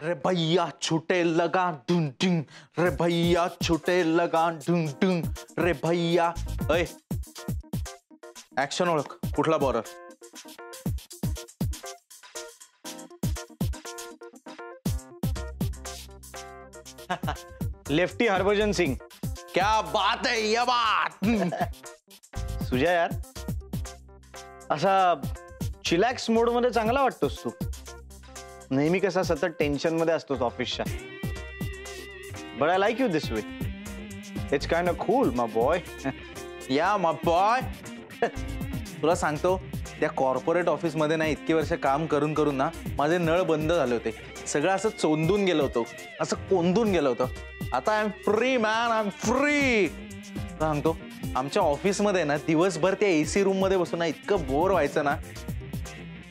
रे भैया छुटे लगा डुंग डुंग, रे भैया छुटे लगा डुंग डुंग, रे भैया. अय ऍक्शन ओळख, कुठला बॉलर? लेफ्टी हरभजन सिंग. क्या बात है, या बात. सुजय यार, असा चिलॅक्स मोड मध्ये चांगला वाटतोस तू. नेहमी कसा सतत टेन्शन मध्ये असतोस ऑफिसच्या. But I like you this way. It's kind of cool my boy. या मा बॉय. तुला सांगतो, त्या कॉर्पोरेट ऑफिस मध्ये ना इतकी वर्ष काम करून करून ना माझे नळ बंद झाले होते. सगळं असं चोंदून गेलं होतं, असं कोंदून गेलं होतं. आता I am free man, I am free. सांगतो, आमच्या ऑफिसमध्ये ना दिवसभर त्या एसी रूम मध्ये बसून ना इतकं बोर व्हायचं ना.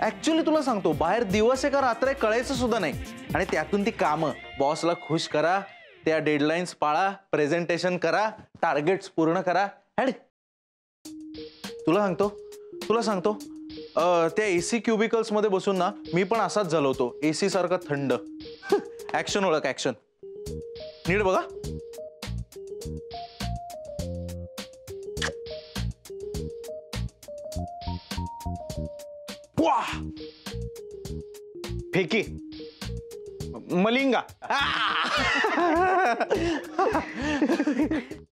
ऍक्च्युअली तुला सांगतो, बाहेर दिवस आहे का रात्र आहे कळायचं सुद्धा नाही. आणि त्यातून ती कामं, बॉसला खुश करा, त्या डेडलाईन्स पाळा, प्रेझेंटेशन करा, टार्गेट्स पूर्ण करा. हॅड तुला सांगतो त्या एसी क्युबिकल्स मध्ये बसून ना मी पण असाच झालो होतो, एसी सारखा थंड. ऍक्शन ओळख, ऍक्शन. नीट बघा. वाह, फेकी मलिंगा.